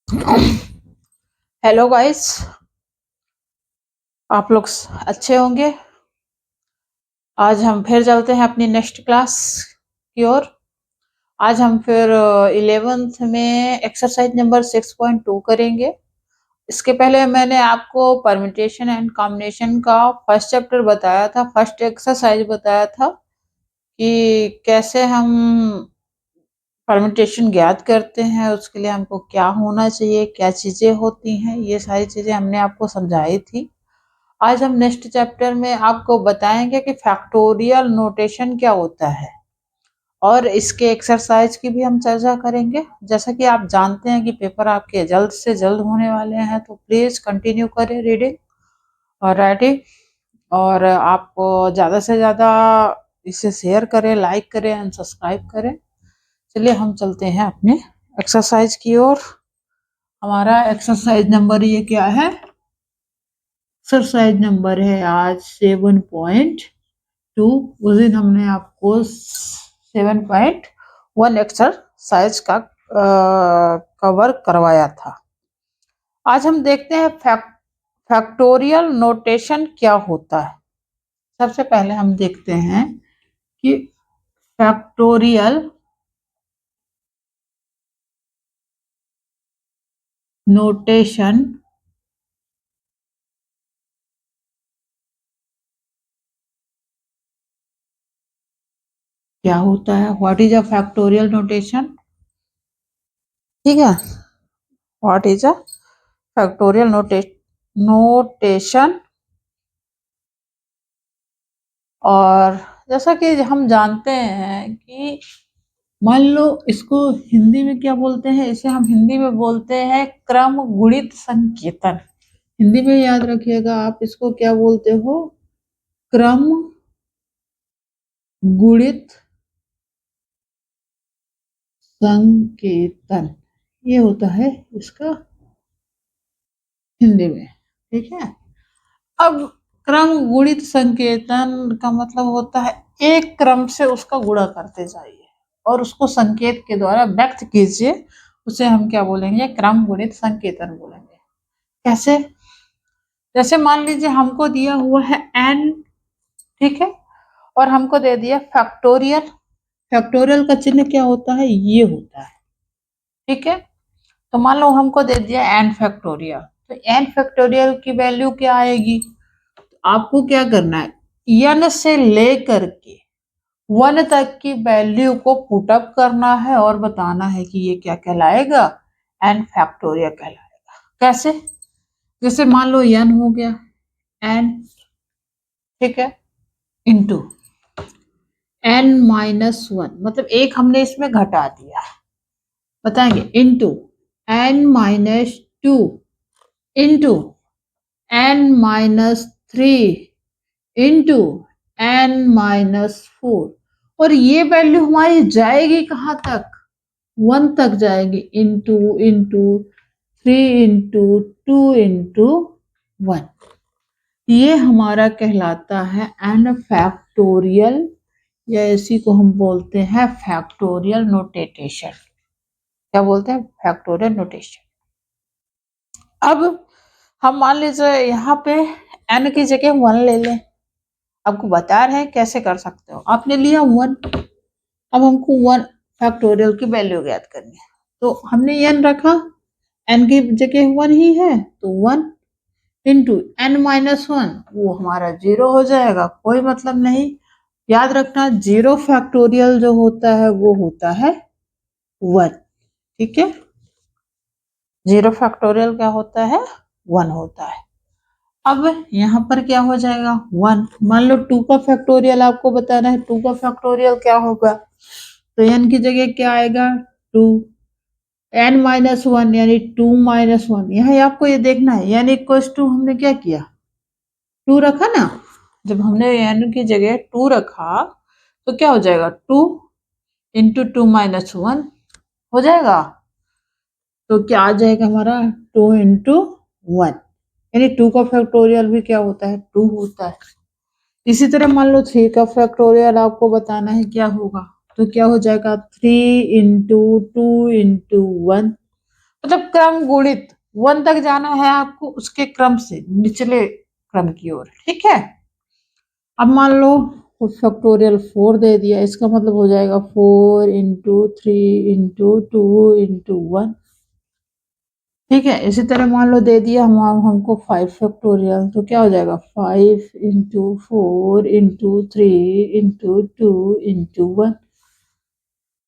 Hello guys, आप लोग अच्छे होंगे। आज हम फिर चलते हैं अपनी नेक्स्ट क्लास की ओर। आज हम फिर 11th में एक्सरसाइज नंबर 6.2 करेंगे। इसके पहले मैंने आपको परम्यूटेशन एंड कॉम्बिनेशन का फर्स्ट चैप्टर बताया था, फर्स्ट एक्सरसाइज बताया था कि कैसे हम परम्यूटेशन ज्ञात करते हैं, उसके लिए हमको क्या होना चाहिए, क्या चीजें होती हैं, ये सारी चीजें हमने आपको समझाई थी। आज हम नेक्स्ट चैप्टर में आपको बताएंगे कि फैक्टोरियल नोटेशन क्या होता है और इसके एक्सरसाइज की भी हम चर्चा करेंगे। जैसा कि आप जानते हैं कि पेपर आपके जल्द से जल्द होने वाले हैं, तो प्लीज कंटिन्यू करें रीडिंग और राइटिंग, और आप ज़्यादा से ज़्यादा इसे शेयर करें, लाइक करें एंड सब्सक्राइब करें। चलिए हम चलते हैं अपने एक्सरसाइज की ओर। हमारा एक्सरसाइज नंबर ये क्या है? एक्सरसाइज नंबर है आज 7.2। उस दिन हमने आपको 7.1 एक्सरसाइज का कवर करवाया था। आज हम देखते हैं फैक्टोरियल नोटेशन क्या होता है। सबसे पहले हम देखते हैं कि फैक्टोरियल नोटेशन क्या होता है। What is a factorial notation? ठीक है, what is a factorial notation. और जैसा कि हम जानते हैं कि मान लो इसको हिंदी में क्या बोलते हैं, इसे हम हिंदी में बोलते हैं क्रम गुणित संकेतन। हिंदी में याद रखिएगा, आप इसको क्या बोलते हो? क्रम गुणित संकेतन, ये होता है इसका हिंदी में। ठीक है, अब क्रम गुणित संकेतन का मतलब होता है एक क्रम से उसका गुणा करते जाइए और उसको संकेत के द्वारा व्यक्त कीजिए। उसे हम क्या बोलेंगे? क्रम गुणित संकेतन बोलेंगे। कैसे? जैसे मान लीजिए हमको दिया हुआ है n, ठीक है, और हमको दे दिया फैक्टोरियल। फैक्टोरियल का चिन्ह क्या होता है? ये होता है। ठीक है, तो मान लो हमको दे दिया n फैक्टोरियल, तो n फैक्टोरियल की वैल्यू क्या आएगी? आपको क्या करना है, n से लेकर के 1 तक की वैल्यू को पुटअप करना है और बताना है कि ये क्या कहलाएगा? n फैक्टोरियल कहलाएगा। कैसे? जैसे मान लो n हो गया n, ठीक है, इंटू n-1, मतलब एक हमने इसमें घटा दिया, बताएंगे, into n-2, into n-3, into n-4, और ये वैल्यू हमारी जाएगी कहाँ तक? 1 तक जाएगी। इंटू इंटू 3 इंटू 2 इंटू 1, ये हमारा कहलाता है n फैक्टोरियल, या इसी को हम बोलते हैं फैक्टोरियल नोटेशन। क्या बोलते हैं? Factorial notation. अब हम मान लीजिए यहाँ पे n की जगह 1 ले लें। आपको बता रहे हैं कैसे कर सकते हो। आपने लिया 1, अब हमको 1 फैक्टोरियल की वैल्यू ज्ञात करनी है, तो हमने n रखा, n की जगह 1 ही है, तो 1 इंटू n-1, वो हमारा 0 हो जाएगा, कोई मतलब नहीं। याद रखना, 0 फैक्टोरियल जो होता है वो होता है 1। ठीक है, 0 फैक्टोरियल क्या होता है? 1 होता है। अब यहाँ पर क्या हो जाएगा? 1। मान लो 2 का फैक्टोरियल आपको बताना है, 2 का फैक्टोरियल क्या होगा, तो n की जगह क्या आएगा? 2, n-1 यानी 2-1। यहाँ आपको ये देखना है, यानी इक्वल्स टू हमने क्या किया? 2 रखा ना। जब हमने n की जगह 2 रखा तो क्या हो जाएगा? 2 इंटू 2-1 हो जाएगा। तो क्या आ जाएगा हमारा? 2 इंटू 1, यानी 2 का फैक्टोरियल भी क्या होता है? 2 होता है। इसी तरह मान लो 3 का फैक्टोरियल आपको बताना है क्या होगा, तो क्या हो जाएगा? 3 इंटू 2 इंटू 1, मतलब क्रम गुणित 1 तक जाना है आपको उसके क्रम से निचले क्रम की ओर, ठीक है। अब मान लो फैक्टोरियल 4 दे दिया, इसका मतलब हो जाएगा 4 इंटू 3 इंटू 2 इंटू 1, ठीक है। इसी तरह मान लो दे दिया हमको 5 फैक्टोरियल, तो क्या हो जाएगा 5 इंटू 4 इंटू 3 इंटू 2 इंटू 1।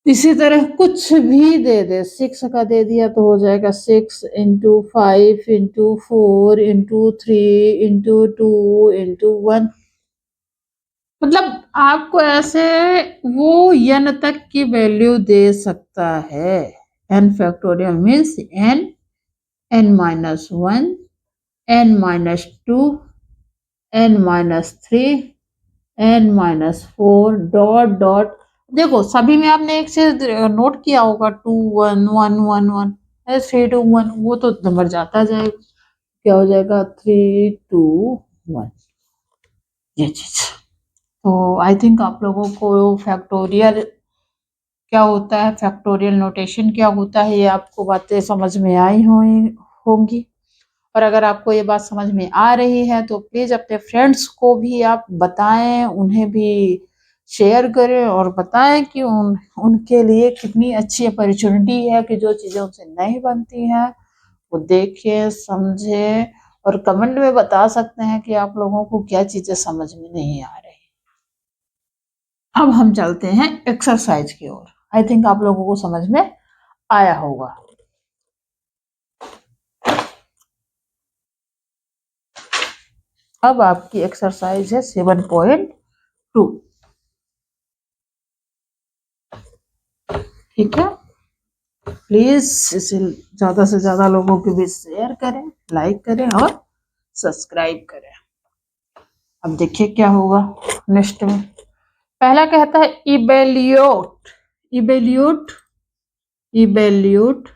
इसी तरह कुछ भी दे दे, 6 का दे दिया तो हो जाएगा 6 into 5 into 4 into 3 into 2 into 1। मतलब आपको ऐसे वो n तक की वैल्यू दे सकता है। n factorial means n, n minus 1, n minus 2, n minus 3, n minus 4 dot dot. देखो सभी में आपने एक चीज नोट किया होगा, 2 1 1 1 1, 3 2 1, वो तो नंबर जाता जाएगा, क्या हो जाएगा 3 2 1, ये चीज। तो आई थिंक आप लोगों को फैक्टोरियल क्या होता है, फैक्टोरियल नोटेशन क्या होता है, ये आपको बातें समझ में आई होंगी। और अगर आपको ये बात समझ में आ रही है तो प्लीज अपने फ्रेंड्स को भी आप बताएं, उन्हें भी शेयर करें और बताएं कि उनके लिए कितनी अच्छी अपॉर्चुनिटी है कि जो चीजें उनसे नहीं बनती हैं वो देखें समझें और कमेंट में बता सकते हैं कि आप लोगों को क्या चीजें समझ में नहीं आ रही। अब हम चलते हैं एक्सरसाइज की ओर। आई थिंक आप लोगों को समझ में आया होगा। अब आपकी एक्सरसाइज है 7.2, ठीक है। प्लीज इसे ज्यादा से ज्यादा लोगों के बीच शेयर करें, लाइक करें और सब्सक्राइब करें। अब देखिए क्या होगा नेक्स्ट में। पहला कहता है इवेल्यूट, इवेल्यूट, इवेल्यूट,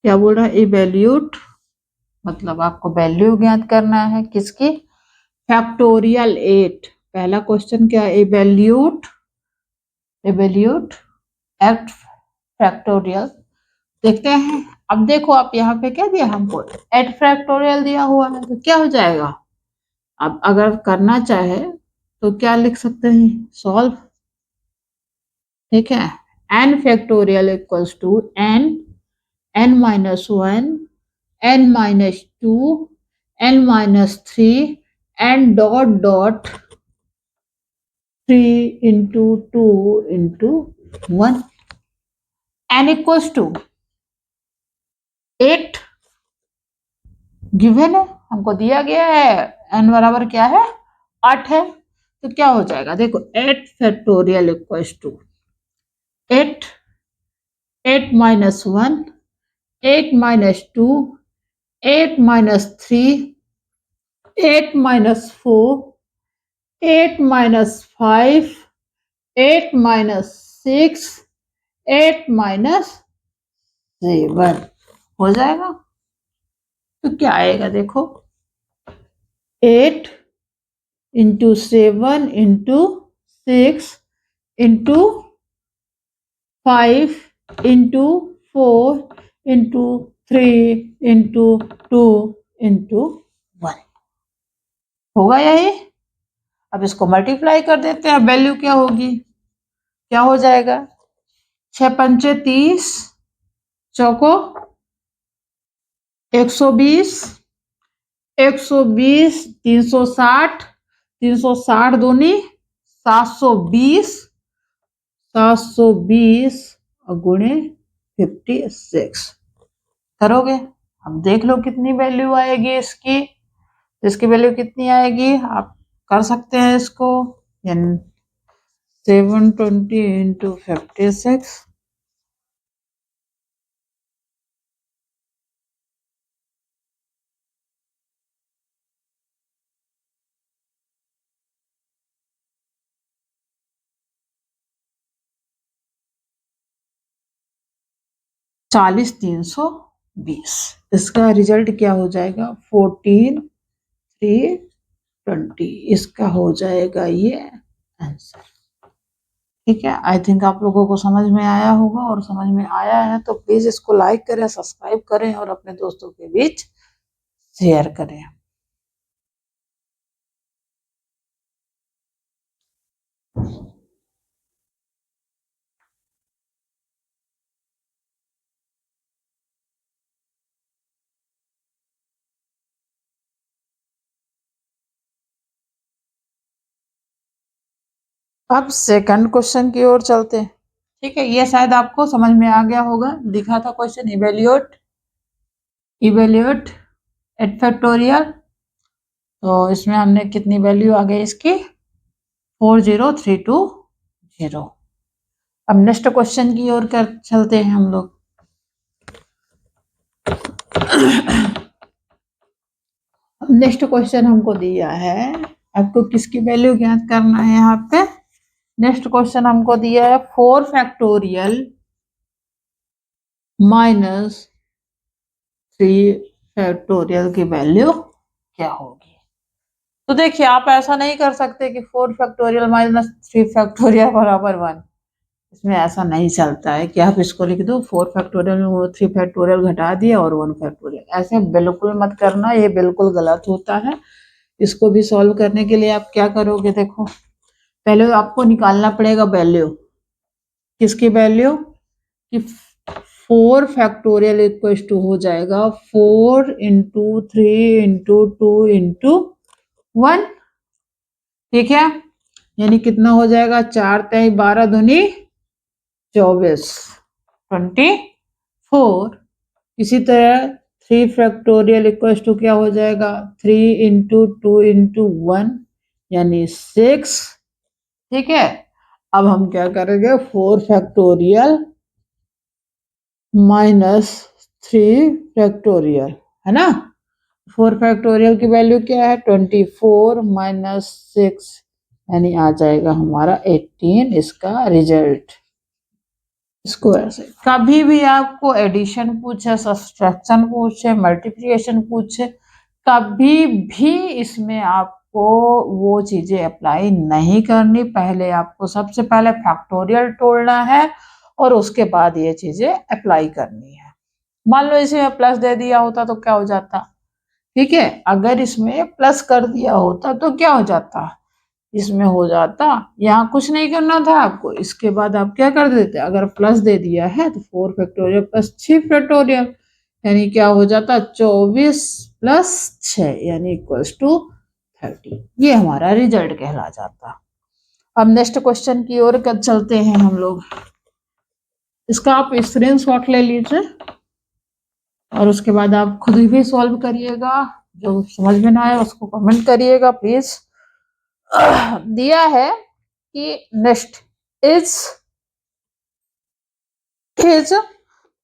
क्या बोल रहा है इवेल्यूट, मतलब आपको वैल्यू ज्ञात करना है किसकी, फैक्टोरियल 8। पहला क्वेश्चन क्या है, इवेल्यूट, इवेल्यूट एट फैक्टोरियल। देखते हैं। अब देखो आप यहाँ पे क्या दिया हमको, एट फैक्टोरियल दिया हुआ है, तो क्या हो जाएगा। अब अगर करना चाहे तो क्या लिख सकते हैं, सॉल्व, ठीक है। N factorial equals to n, n minus 1, n minus 2, n minus 3, n dot dot 3 into 2 into 1। N equals to 8 given है, हमको दिया गया है एन बराबर क्या है 8 है, तो क्या हो जाएगा देखो 8 factorial equals to 8, 8 minus 1, 8 minus 2, 8 minus 3, 8 minus 4, 8 minus 5, 8 minus 6, 8 minus 7 हो जाएगा। तो क्या आएगा देखो 8 into 7 into 6 into 5 into 4 into 3 into 2 into 1 होगा यही। अब इसको मल्टीप्लाई कर देते हैं, वैल्यू क्या होगी, क्या हो जाएगा 6 पंचे 30, चौको 120, 120 360, 360 दूनी 720, 720 और गुणे 56 करोगे। अब देख लो कितनी वैल्यू आएगी इसकी, इसकी वैल्यू कितनी आएगी आप कर सकते हैं इसको, 720 इंटू 56, चालीस 320, इसका रिजल्ट क्या हो जाएगा 14 320, इसका हो जाएगा ये आंसर, ठीक है, आई थिंक आप लोगों को समझ में आया होगा, और समझ में आया है तो प्लीज इसको लाइक करें, सब्सक्राइब करें और अपने दोस्तों के बीच शेयर करें। अब सेकंड क्वेश्चन की ओर चलते हैं। ठीक है, ये शायद आपको समझ में आ गया होगा। लिखा था क्वेश्चन इवेल्यूएट एट फैक्टोरियल, तो इसमें हमने कितनी वैल्यू आ गई इसकी 40320। अब नेक्स्ट क्वेश्चन की ओर कर चलते हैं हम लोग। नेक्स्ट क्वेश्चन हमको दिया है, आपको किसकी वैल्यू ज्ञात करना है यहाँ पे। नेक्स्ट क्वेश्चन हमको दिया है 4 फैक्टोरियल माइनस 3 फैक्टोरियल की वैल्यू क्या होगी। तो देखिए, आप ऐसा नहीं कर सकते कि 4 फैक्टोरियल माइनस 3 फैक्टोरियल बराबर 1। इसमें ऐसा नहीं चलता है कि आप इसको लिख दो 4 फैक्टोरियल में वो 3 फैक्टोरियल घटा दिया और 1 फैक्टोरियल। ऐसे बिल्कुल मत करना, ये बिल्कुल गलत होता है। इसको भी सॉल्व करने के लिए आप क्या करोगे, देखो पहले आपको निकालना पड़ेगा वैल्यू, किसकी वैल्यू, कि 4 फैक्टोरियल इक्वल टू हो जाएगा 4 इंटू 3 इंटू 2 इंटू 1। ठीक है, यानी कितना हो जाएगा, 4 3 12 दूनी 24 24। इसी तरह 3 फैक्टोरियल इक्वल टू क्या हो जाएगा, 3 इंटू 2 इंटू 1 यानी 6। ठीक है, अब हम क्या करेंगे, 4 फैक्टोरियल माइनस 3 फैक्टोरियल, है ना। 4 फैक्टोरियल की वैल्यू क्या है, 24 माइनस 6 यानी आ जाएगा हमारा 18, इसका रिजल्ट। इसको ऐसे कभी भी आपको एडिशन पूछे, सब्सट्रैक्शन पूछे, मल्टीप्लिकेशन पूछे, कभी भी इसमें आपको वो चीजें अप्लाई नहीं करनी। पहले आपको सबसे पहले फैक्टोरियल तोड़ना है और उसके बाद ये चीजें अप्लाई करनी है। मान लो इसमें प्लस दे दिया होता तो क्या हो जाता, ठीक है, अगर इसमें प्लस कर दिया होता तो क्या हो जाता, इसमें हो जाता, यहाँ कुछ नहीं करना था आपको। इसके बाद आप क्या कर देते, अगर प्लस दे दिया है तो 4 फैक्टोरियल प्लस 6 फैक्टोरियल यानी क्या हो जाता, 24 प्लस 6 यानी इक्वल्स टू 30। ये हमारा रिजल्ट कहला जाता। अब नेक्स्ट क्वेश्चन की ओर चलते हैं हम लोग। इसका आप स्क्रीनशॉट ले लीजिए और उसके बाद आप खुद भी सॉल्व करिएगा। जो समझ में ना आए उसको कमेंट करिएगा प्लीज। दिया है कि next is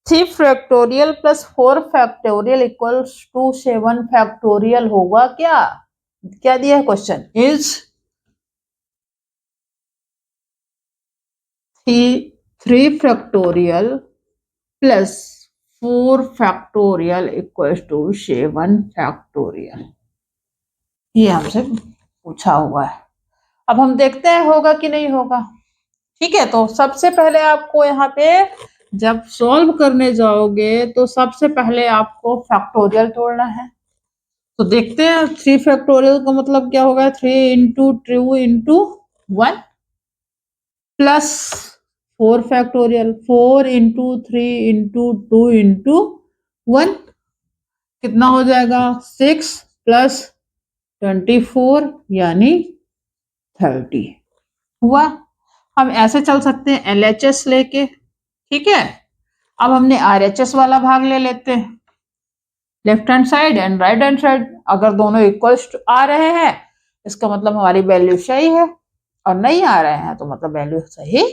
3 factorial plus 4 factorial equals to 7 factorial होगा क्या। क्या दिया है question, is 3 factorial plus 4 factorial equals to 7 factorial, ये हमसे पूछा हुआ है। अब हम देखते हैं होगा कि नहीं होगा। ठीक है, तो सबसे पहले आपको यहाँ पे जब सॉल्व करने जाओगे तो सबसे पहले आपको फैक्टोरियल तोड़ना है। तो देखते हैं 3 फैक्टोरियल का मतलब क्या होगा, 3 into 2 into 1 plus 4 factorial 4 into 3 into 2 into 1 कितना हो जाएगा, 6 प्लस 24 यानी 30 हुआ। हम ऐसे चल सकते हैं LHS लेके। ठीक है, अब हमने RHS वाला भाग ले लेते हैं, left hand side and right hand side. अगर दोनों इक्वल्स आ रहे हैं इसका मतलब हमारी वैल्यू सही है, और नहीं आ रहे हैं तो मतलब वैल्यू सही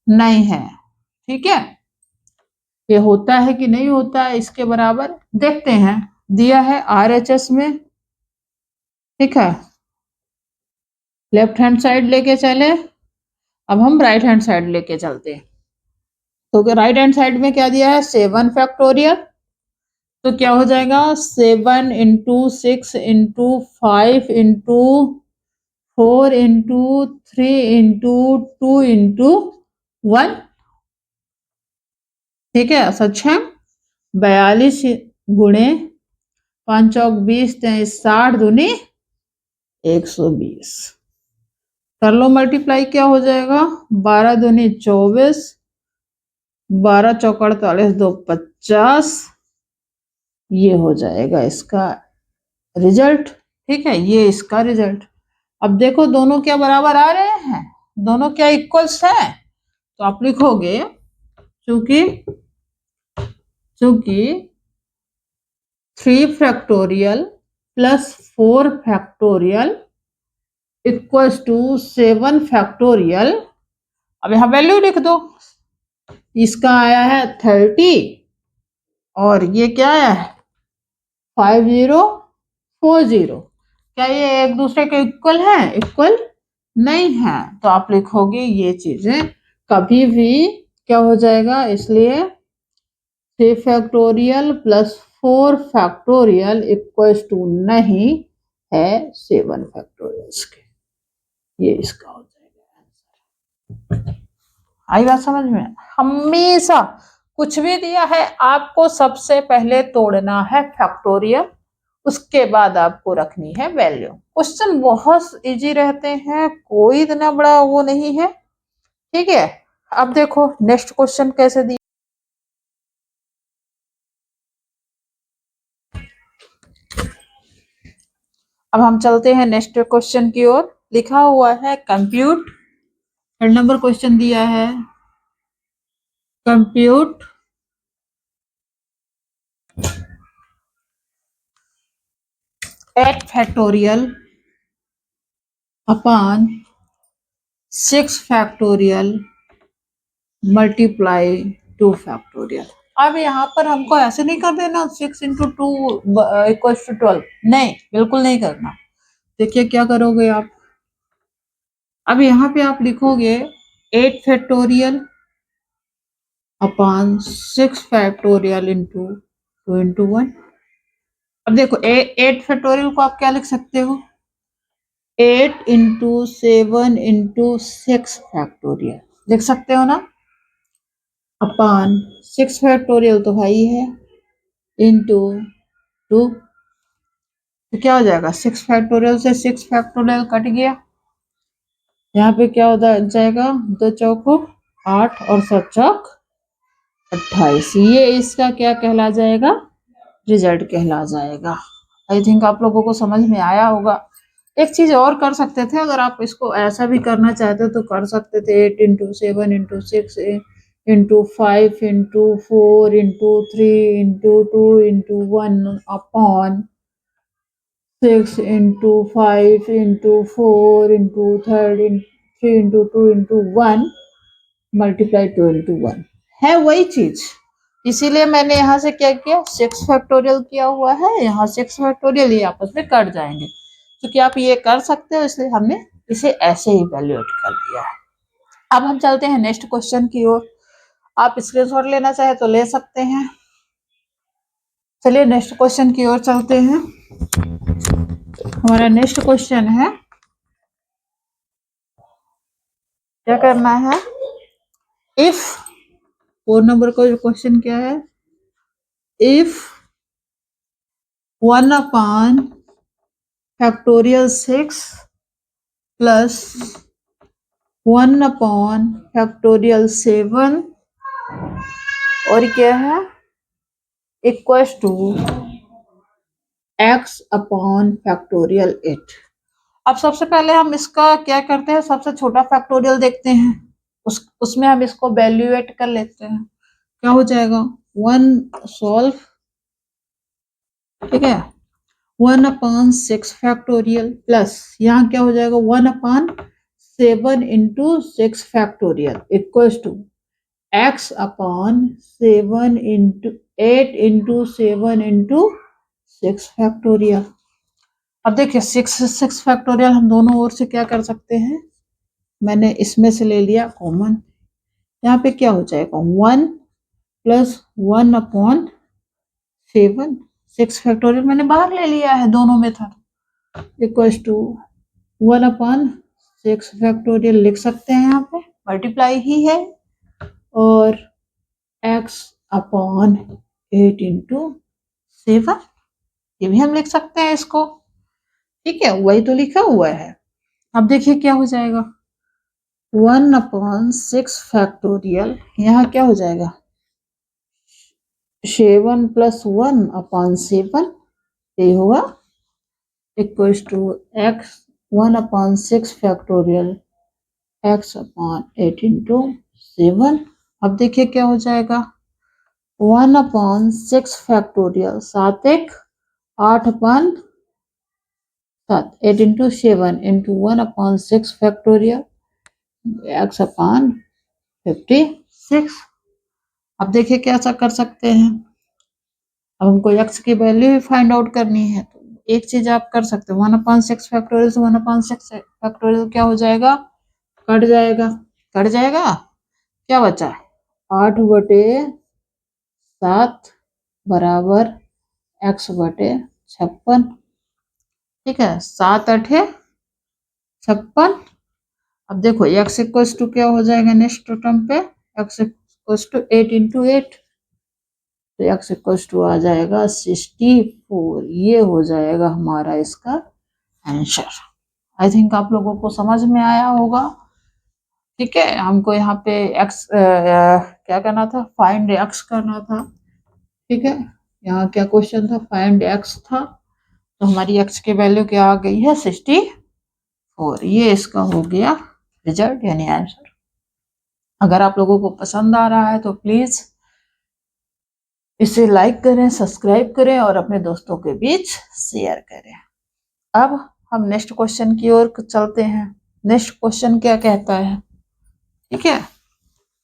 नहीं है। ठीक है, ये होता है कि नहीं होता है इसके बराबर देखते हैं। दिया है RHS में, ठीक है, लेफ्ट हैंड साइड लेके चले। अब हम राइट हैंड साइड लेके चलते हैं। तो राइट हैंड साइड में क्या दिया है, 7 फैक्टोरियल। तो क्या हो जाएगा, 7 into 6 into 5 into 4 into 3 into 2 into 1, ठीक है। सच है। 42 गुणे 5 चौक 20, 60 दूनी 120। कर लो मल्टीप्लाई, क्या हो जाएगा? 12 दूनी 24, 12 चौक 48, 2 50। ये हो जाएगा इसका रिजल्ट, ठीक है। ये इसका रिजल्ट। अब देखो दोनों क्या बराबर आ रहे हैं, दोनों क्या इक्वल्स है। तो आप लिखोगे चूंकि 3 factorial plus 4 factorial equals to 7 factorial. अब यहां वैल्यू लिख दो। इसका आया है 30 और ये क्या है 5040। क्या ये एक दूसरे के इक्वल है? इक्वल नहीं है। तो आप लिखोगे ये चीजें कभी भी क्या हो जाएगा, इसलिए 3 factorial plus 4 factorial equals to नहीं है 7 फैक्टोरियल्स के। ये इसका हो जाएगा। आई बात समझ में? हमेशा कुछ भी दिया है आपको सबसे पहले तोड़ना है फैक्टोरियल, उसके बाद आपको रखनी है वैल्यू। क्वेश्चन बहुत इजी रहते हैं, कोई इतना बड़ा वो नहीं है, ठीक है। अब देखो नेक्स्ट क्वेश्चन कैसे दिया। अब हम चलते हैं नेक्स्ट क्वेश्चन की ओर। लिखा हुआ है कंप्यूट, थर्ड नंबर क्वेश्चन दिया है compute 8 factorial upon 6 factorial multiply 2 factorial. अब यहाँ पर हमको ऐसे नहीं कर देना 6 इंटू 2 इक्वल्स टू 12, नहीं बिल्कुल नहीं करना। देखिए क्या करोगे आप, अब यहाँ पे आप लिखोगे 8 factorial upon 6 factorial into 2 into 1। अब देखो 8 फैक्टोरियल को आप क्या लिख सकते हो, 8 इंटू 7 इंटू 6 फैक्टोरियल लिख सकते हो ना, अपॉन 6 फैक्टोरियल तो भाई है इंटू 2। तो क्या हो जाएगा 6 फैक्टोरियल से 6 फैक्टोरियल कट गया, यहाँ पे क्या हो जाएगा 2 चौको 8 और 7 चौक 28। ये इसका क्या कहला जाएगा, रिजल्ट कहला जाएगा। आई थिंक आप लोगों को समझ में आया होगा। एक चीज और कर सकते थे, अगर आप इसको ऐसा भी करना चाहते तो कर सकते थे 8 into 7 into 6 into 5 into 4 into 3 into 2 into 1 upon 6 into 5 into 4 into 3 into 2 into 1 multiply 2 into 1 है वही चीज। इसीलिए मैंने यहाँ से क्या किया 6 फैक्टोरियल किया हुआ है, यहाँ 6 फैक्टोरियल ये आपस में कट जाएंगे, क्योंकि आप ये कर सकते हो इसलिए हमने इसे ऐसे ही वैल्यूएट कर दिया है। अब हम चलते हैं नेक्स्ट क्वेश्चन की ओर। आप स्क्रीनशॉट लेना चाहे तो ले सकते हैं। चलिए नेक्स्ट क्वेश्चन की ओर चलते हैं। हमारा नेक्स्ट क्वेश्चन है, क्या करना है, इफ 4 नंबर का जो क्वेश्चन क्या है, if 1 upon factorial 6 plus 1 upon factorial 7 और क्या है equals to x upon factorial 8। अब सबसे पहले हम इसका क्या करते हैं, सबसे छोटा फैक्टोरियल देखते हैं, उसमें हम इसको वैल्यूएट कर लेते हैं। क्या हो जाएगा 1 सॉल्व, ठीक है, 1 अपॉन 6 फैक्टोरियल प्लस यहाँ क्या हो जाएगा 1 upon 7 into 6 factorial equals to x upon 7 into 8 into 7 into 6 factorial. अब देखिए 6 फैक्टोरियल हम दोनों ओर से क्या कर सकते हैं, मैंने इसमें से ले लिया कॉमन, यहाँ पे क्या हो जाएगा 1 प्लस 1 अपॉन 7, 6 फैक्टोरियल मैंने बाहर ले लिया है दोनों मेथड इक्वल्स टू 1/6 फैक्टोरियल लिख सकते हैं, यहाँ पे मल्टीप्लाई ही है, और x/8 इंटू 7, ये भी हम लिख सकते हैं इसको। ठीक है, वही तो लिखा हुआ है। अब देखिए क्या हो जाएगा, 1/6 फैक्टोरियल, यहाँ क्या हो जाएगा 7 + 1/7, ये होगा equals to x 1/6 factorial x/8 into 7। अब देखिए क्या हो जाएगा 1/6 factorial, 7 1 8/7, 8 into 7 into 1/6 factorial x/56। अब देखिए कैसा कर सकते हैं, अब हमको x की वैल्यू भी फाइंड आउट करनी है, तो एक चीज आप कर सकते हो, 1/6 फैक्टोरियल से 1/6 फैक्टोरियल क्या हो जाएगा, कट जाएगा। कट जाएगा, क्या बचा है 8/7 बराबर x/56। ठीक है, 7 8 56। अब देखो x इक्वल्स टू क्या हो जाएगा नेक्स्ट टर्म पे, x इक्वल्स टू 8 इंटू 8, तो x इक्वल्स टू आ जाएगा 64। ये हो जाएगा हमारा इसका आंसर। आई थिंक आप लोगों को समझ में आया होगा। ठीक है, हमको यहाँ पे x क्या करना था, फाइंड x करना था। ठीक है, यहाँ क्या क्वेश्चन था, फाइंड x था, तो हमारी x की वैल्यू क्या आ गई है 64। ये इसका हो गया रिजल्ट यानी आंसर। अगर आप लोगों को पसंद आ रहा है तो प्लीज इसे लाइक करें, सब्सक्राइब करें और अपने दोस्तों के बीच शेयर करें। अब हम नेक्स्ट क्वेश्चन की ओर चलते हैं। नेक्स्ट क्वेश्चन क्या कहता है, ठीक है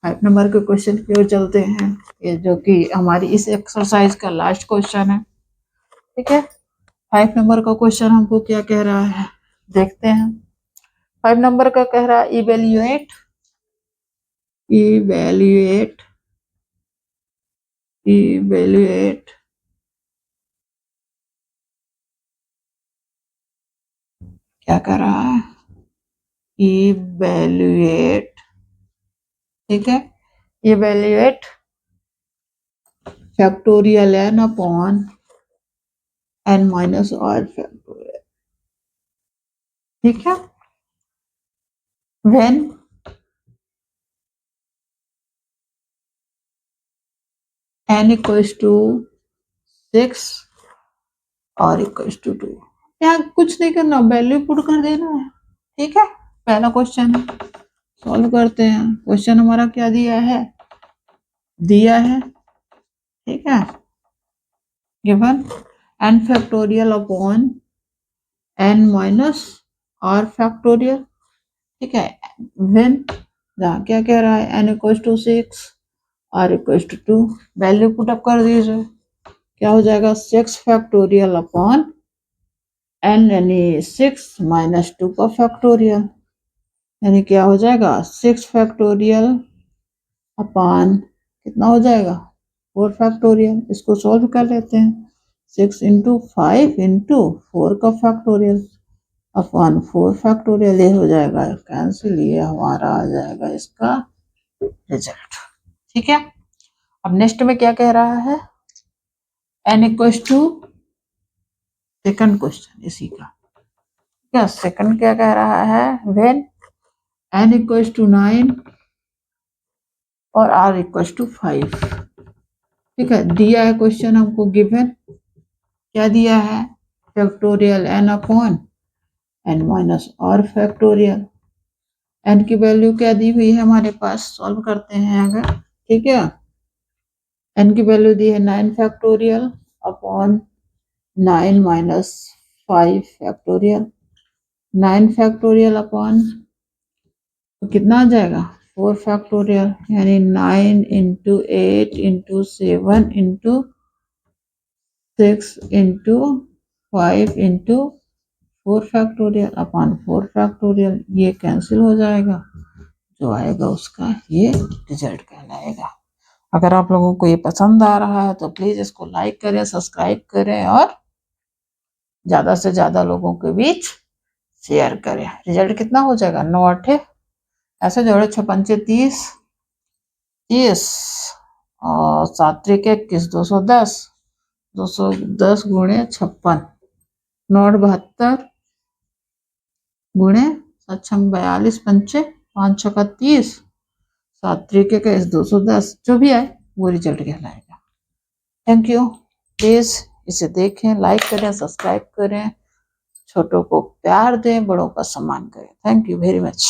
5 नंबर के क्वेश्चन की ओर चलते हैं, ये जो कि हमारी इस एक्सरसाइज का लास्ट क्वेश्चन है। ठीक है, 5 नंबर का क्वेश्चन हमको क्या कह रहा है, देखते हैं। 5 नंबर का कह रहा है इवेल्युएट क्या कर रहा है, इवेल्युएट। ठीक है, evaluate factorial n upon n minus r factorial. ठीक है, व्हेन n इक्वल्स टू 6 और इक्वल्स टू 2। यहाँ कुछ नहीं करना, वैल्यू पुट कर देना है। ठीक है, पहला क्वेश्चन है, सॉल्व करते हैं। क्वेश्चन हमारा क्या दिया है, ठीक है, given n factorial upon n minus r factorial. ठीक है, व्हेन जहाँ क्या कह रहा है n equals to 6 r equals to 2, value put up कर दीजिए, क्या हो जाएगा 6 फैक्टोरियल अपॉन n यानी 6 माइनस 2 का फैक्टोरियल, यानी क्या हो जाएगा 6 फैक्टोरियल अपॉन कितना हो जाएगा 4 फैक्टोरियल। इसको सॉल्व कर लेते हैं, 6 इंटू 5 इंटू 4 का फैक्टोरियल अपॉन 4 फैक्टोरियल, ये हो जाएगा कैंसिल, ये हमारा आ जाएगा इसका रिजल्ट। ठीक है, अब नेक्स्ट में क्या कह रहा है, n equals to second question इसी का, क्या सेकंड क्या कह रहा है, व्हेन n इक्वल्स टू 9 और r इक्वल्स टू 5। ठीक है, दिया है क्वेश्चन हमको, गिवन क्या दिया है factorial n upon n minus r factorial. n की वैल्यू क्या दी हुई है हमारे पास, सॉल्व करते हैं अगर। ठीक है, n की वैल्यू दी है 9 factorial upon 9 minus 5 factorial. 9 factorial upon तो कितना आ जाएगा 4 फैक्टोरियल, यानी 9 into 8 into 7 into 6 into 5 into 4 factorial upon 4 factorial, ये कैंसिल हो जाएगा, जो आएगा उसका ये रिजल्ट कहलाएगा। अगर आप लोगों को ये पसंद आ रहा है तो प्लीज इसको लाइक करें, सब्सक्राइब करें और ज्यादा से ज्यादा लोगों के बीच शेयर करें। रिजल्ट कितना हो जाएगा, 9 8 ऐसे जोड़े 6 पंचे 30 30 और 7 त्रिक 21 210 210 गुणे 56 9 72 गुणे 7 6 42 पंचे 5 6 30 7 त्रिक 21 210 जो भी आए वो रिजल्ट कहलाएगा। Thank you. प्लीज इसे देखें, लाइक करें, सब्सक्राइब करें, छोटों को प्यार दें, बड़ों का सम्मान करें। Thank you very much.